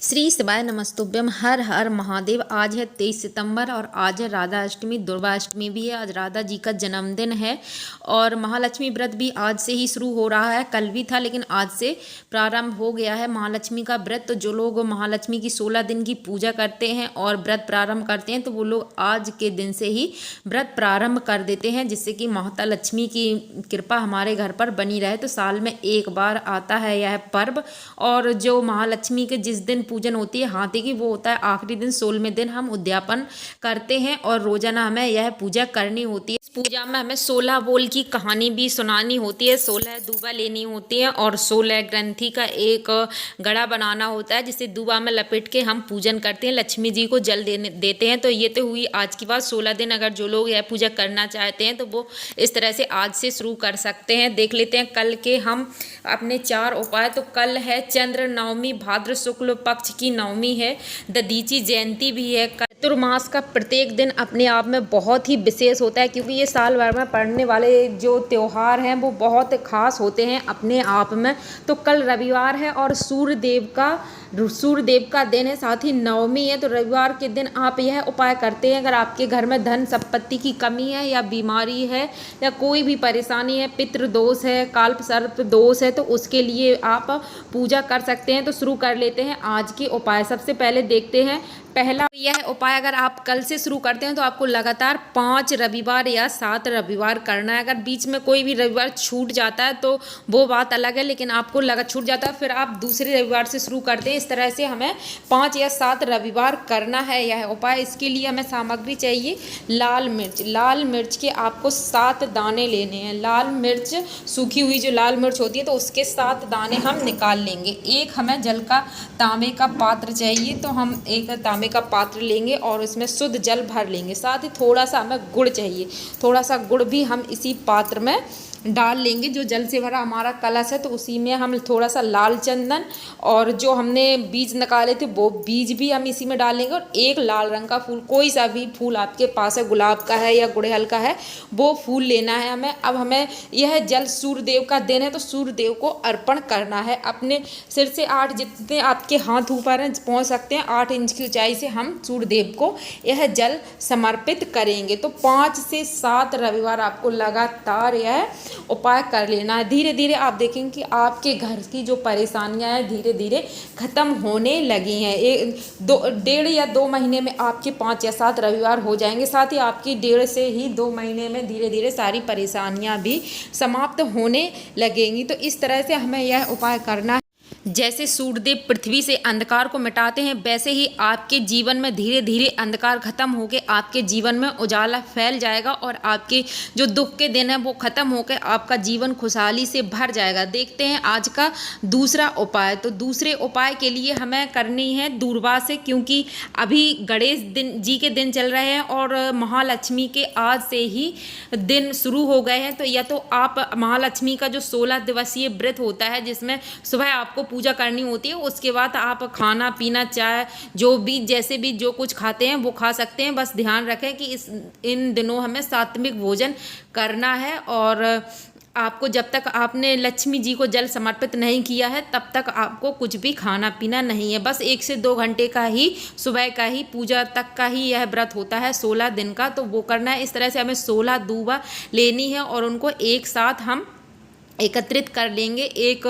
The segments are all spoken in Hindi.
श्री शिवाय नमस्तुभ्यम। हर हर महादेव। आज है 23 सितंबर और आज है राधा अष्टमी, दुर्गा अष्टमी भी है। आज राधा जी का जन्मदिन है और महालक्ष्मी व्रत भी आज से ही शुरू हो रहा है। कल भी था लेकिन आज से प्रारंभ हो गया है महालक्ष्मी का व्रत। तो जो लोग महालक्ष्मी की 16 दिन की पूजा करते हैं और व्रत प्रारंभ करते हैं तो वो लोग आज के दिन से ही व्रत प्रारंभ कर देते हैं, जिससे कि माता लक्ष्मी की कृपा हमारे घर पर बनी रहे। तो साल में एक बार आता है यह पर्व और जो महालक्ष्मी के जिस दिन पूजन होती है हाथी की, वो होता है आखिरी दिन। 16वें दिन हम उद्यापन करते हैं और रोजाना हमें यह पूजा करनी होती है। इस पूजा में हमें 16 बोल की कहानी भी सुनानी होती है, 16 दूबा लेनी होती है और 16 ग्रंथि का एक गड़ा बनाना होता है, जिसे दूबा में लपेट के हम पूजन करते हैं, लक्ष्मी जी को जल देते हैं। तो ये तो हुई आज की बात। 16 दिन अगर जो लोग यह पूजा करना चाहते हैं तो वो इस तरह से आज से शुरू कर सकते हैं। देख लेते हैं कल के हम अपने 4 उपाय। तो कल है चंद्र नवमी, भाद्र शुक्ल पक्ष की नवमी है, दधीची जयंती भी है। चतुर्मास का प्रत्येक दिन अपने आप में बहुत ही विशेष होता है, क्योंकि ये साल भर में पड़ने वाले जो त्यौहार हैं वो बहुत खास होते हैं अपने आप में। तो कल रविवार है और सूर्यदेव का दिन है, साथ ही नवमी है। तो रविवार के दिन आप यह उपाय करते हैं, अगर आपके घर में धन संपत्ति की कमी है या बीमारी है या कोई भी परेशानी है, पितृ दोष है, काल्प सर्प दोष है, तो उसके लिए आप पूजा कर सकते हैं। तो शुरू कर लेते हैं आज के उपाय। सबसे पहले देखते हैं पहला यह उपाय। अगर आप कल से शुरू करते हैं तो आपको लगातार 5 रविवार या 7 रविवार करना है। अगर बीच में कोई भी रविवार छूट जाता है तो वो बात अलग है, लेकिन आपको छूट जाता है फिर आप दूसरे रविवार से शुरू करते हैं। इस तरह से हमें 5 या 7 रविवार करना है यह उपाय। इसके लिए हमें सामग्री चाहिए लाल मिर्च। लाल मिर्च के आपको 7 दाने लेने हैं। लाल मिर्च, सूखी हुई जो लाल मिर्च होती है, तो उसके 7 दाने हम निकाल लेंगे। एक हमें जल का तांबे का पात्र चाहिए, तो हम एक तांबे का पात्र लेंगे और उसमें शुद्ध जल भर लेंगे। साथ ही थोड़ा सा हमें गुड़ चाहिए, थोड़ा सा गुड़ भी हम इसी पात्र में डाल लेंगे। जो जल से भरा हमारा कलश है तो उसी में हम थोड़ा सा लाल चंदन और जो हमने बीज निकाले थे वो बीज भी हम इसी में डाल लेंगे और एक लाल रंग का फूल, कोई सा भी फूल आपके पास है, गुलाब का है या गुड़हल का है, वो फूल लेना है हमें। अब हमें यह जल सूर्यदेव का दिन है तो सूर्यदेव को अर्पण करना है। अपने सिर से 8 जितने आपके हाथ ऊपर हैं पहुँच सकते हैं, 8 इंच की ऊंचाई से हम सूर्यदेव को यह जल समर्पित करेंगे। तो 5 से 7 रविवार आपको लगातार यह उपाय कर लेना है। धीरे धीरे आप देखेंगे कि आपके घर की जो परेशानियां हैं धीरे धीरे खत्म होने लगी हैं। 1.5 या 2 महीने में आपके 5 या 7 रविवार हो जाएंगे। साथ ही आपकी 1.5 से ही 2 महीने में धीरे धीरे सारी परेशानियां भी समाप्त होने लगेंगी। तो इस तरह से हमें यह उपाय करना है। जैसे सूर्यदेव पृथ्वी से अंधकार को मिटाते हैं, वैसे ही आपके जीवन में धीरे धीरे अंधकार खत्म होकर आपके जीवन में उजाला फैल जाएगा और आपके जो दुख के दिन है वो खत्म होकर आपका जीवन खुशहाली से भर जाएगा। देखते हैं आज का दूसरा उपाय। तो दूसरे उपाय के लिए हमें करनी है दूर्वा से, क्योंकि अभी गणेश जी के दिन चल रहे हैं और महालक्ष्मी के आज से ही दिन शुरू हो गए हैं। तो या तो आप महालक्ष्मी का जो 16 दिवसीय व्रत होता है, जिसमें सुबह आपको पूजा करनी होती है, उसके बाद आप खाना पीना, चाय, जो भी जैसे भी जो कुछ खाते हैं वो खा सकते हैं। बस ध्यान रखें कि इन दिनों हमें सात्विक भोजन करना है और आपको जब तक आपने लक्ष्मी जी को जल समर्पित नहीं किया है तब तक आपको कुछ भी खाना पीना नहीं है। बस 1 से 2 घंटे का ही सुबह का ही पूजा तक का ही यह व्रत होता है 16 दिन का, तो वो करना है। इस तरह से हमें 16 दूबा लेनी है और उनको एक साथ हम एकत्रित कर लेंगे। एक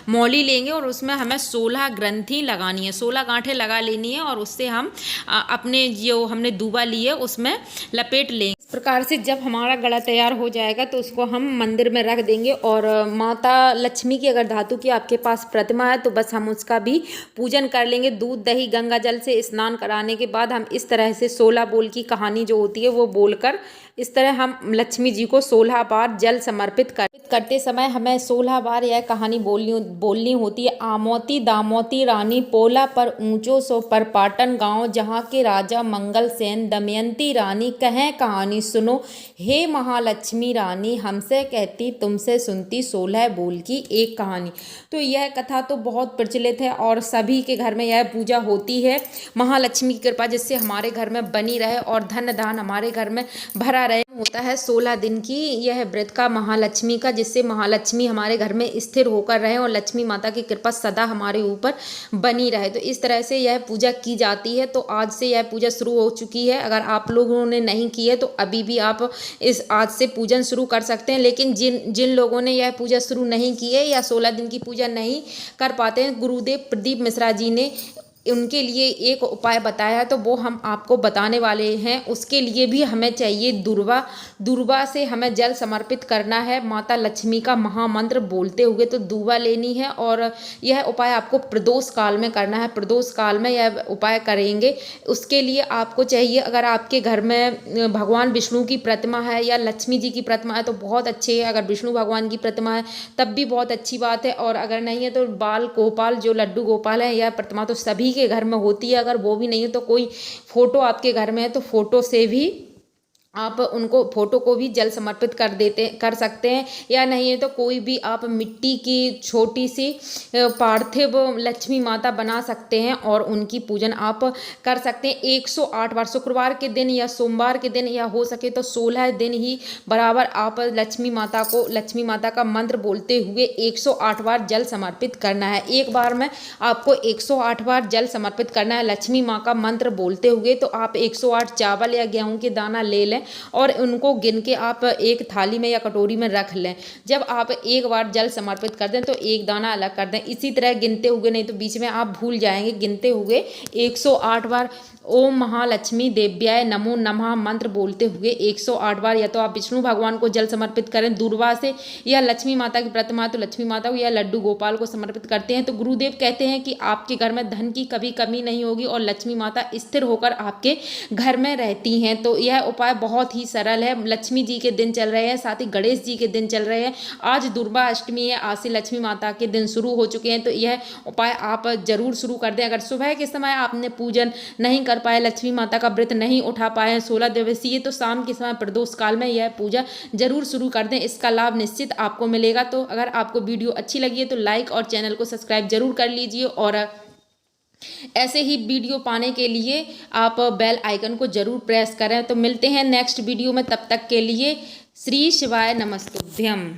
मौली लेंगे और उसमें हमें 16 ग्रंथि लगानी है, 16 गांठें लगा लेनी है और उससे हम अपने जो हमने दूबा ली है उसमें लपेट लेंगे। इस प्रकार से जब हमारा गड़ा तैयार हो जाएगा तो उसको हम मंदिर में रख देंगे और माता लक्ष्मी की अगर धातु की आपके पास प्रतिमा है तो बस हम उसका भी पूजन कर लेंगे। दूध दही गंगा जल से स्नान कराने के बाद हम इस तरह से 16 बोल की कहानी जो होती है वो बोलकर इस तरह हम लक्ष्मी जी को 16 बार जल समर्पित करते समय हमें 16 बार यह कहानी बोलनी होती है। आमोती दामोती रानी पोला पर ऊंचो सो पर पाटन गांव, जहाँ के राजा मंगल सेन दमयंती रानी कहें कहानी सुनो, हे महालक्ष्मी रानी हमसे कहती तुमसे सुनती 16 बोल की एक कहानी। तो यह कथा तो बहुत प्रचलित है और सभी के घर में यह पूजा होती है। महालक्ष्मी की कृपा जिससे हमारे घर में बनी रहे और धन धान हमारे घर में भरा का रहे होता है 16 दिन की यह व्रत का महालक्ष्मी का, जिससे महालक्ष्मी हमारे घर में स्थिर होकर रहे और लक्ष्मी माता की कृपा सदा हमारे ऊपर बनी रहे। तो इस तरह से यह पूजा की जाती है। तो आज से यह पूजा शुरू हो चुकी है। अगर आप लोगों ने नहीं की है तो अभी भी आप इस आज से पूजन शुरू कर सकते हैं। लेकिन जिन लोगों ने यह पूजा शुरू नहीं की है या 16 दिन की पूजा नहीं कर पाते हैं, गुरुदेव प्रदीप मिश्रा जी ने उनके लिए एक उपाय बताया है, तो वो हम आपको बताने वाले हैं। उसके लिए भी हमें चाहिए दुर्वा। दुर्वा से हमें जल समर्पित करना है माता लक्ष्मी का महामंत्र बोलते हुए। तो दुर्वा लेनी है और यह उपाय आपको प्रदोष काल में करना है। प्रदोष काल में यह उपाय करेंगे। उसके लिए आपको चाहिए, अगर आपके घर में भगवान विष्णु की प्रतिमा है या लक्ष्मी जी की प्रतिमा है तो बहुत अच्छे है। अगर विष्णु भगवान की प्रतिमा है तब भी बहुत अच्छी बात है, और अगर नहीं है तो बाल गोपाल जो लड्डू गोपाल है, यह प्रतिमा तो सभी के घर में होती है। अगर वो भी नहीं है तो कोई फोटो आपके घर में है तो फोटो से भी आप उनको फोटो को भी जल समर्पित कर सकते हैं। या नहीं है तो कोई भी आप मिट्टी की छोटी सी पार्थिव लक्ष्मी माता बना सकते हैं और उनकी पूजन आप कर सकते हैं 108 बार। शुक्रवार के दिन या सोमवार के दिन या हो सके तो 16 दिन ही बराबर आप लक्ष्मी माता का मंत्र बोलते हुए 108 बार जल समर्पित करना है। एक बार में आपको 108 बार जल समर्पित करना है लक्ष्मी माँ का मंत्र बोलते हुए। तो आप 108 चावल या गेहूं के दाना ले लें और उनको गिन के आप एक थाली में या कटोरी में रख लें। जब आप एक बार जल समर्पित कर दें तो एक दाना अलग कर दें। इसी तरह गिनते हुए, नहीं तो बीच में आप भूल जाएंगे, गिनते हुए 108 बार ओम महालक्ष्मी देव्याय नमो नमः मंत्र बोलते हुए 108 बार या तो आप विष्णु भगवान को जल समर्पित करें दुर्वा से, या लक्ष्मी माता की प्रतिमा तो लक्ष्मी माता को या लड्डू गोपाल को समर्पित करते हैं। तो गुरुदेव कहते हैं कि आपके घर में धन की कभी कमी नहीं होगी और लक्ष्मी माता स्थिर होकर आपके घर में रहती हैं। तो यह उपाय बहुत ही सरल है। लक्ष्मी जी के दिन चल रहे हैं, साथ ही गणेश जी के दिन चल रहे हैं। आज दुर्गा अष्टमी है, आज से लक्ष्मी माता के दिन शुरू हो चुके हैं। तो यह उपाय आप जरूर शुरू कर दें। अगर सुबह के समय आपने पूजन नहीं कर पाए, लक्ष्मी माता का व्रत नहीं उठा पाए 16 दिवसीय, तो शाम के समय प्रदोष काल में यह पूजा जरूर शुरू कर दें। इसका लाभ निश्चित आपको मिलेगा। तो अगर आपको वीडियो अच्छी लगी है तो लाइक और चैनल को सब्सक्राइब जरूर कर लीजिए, और ऐसे ही वीडियो पाने के लिए आप बेल आइकन को जरूर प्रेस करें। तो मिलते हैं नेक्स्ट वीडियो में, तब तक के लिए श्री शिवाय नमस्तुभ्यम।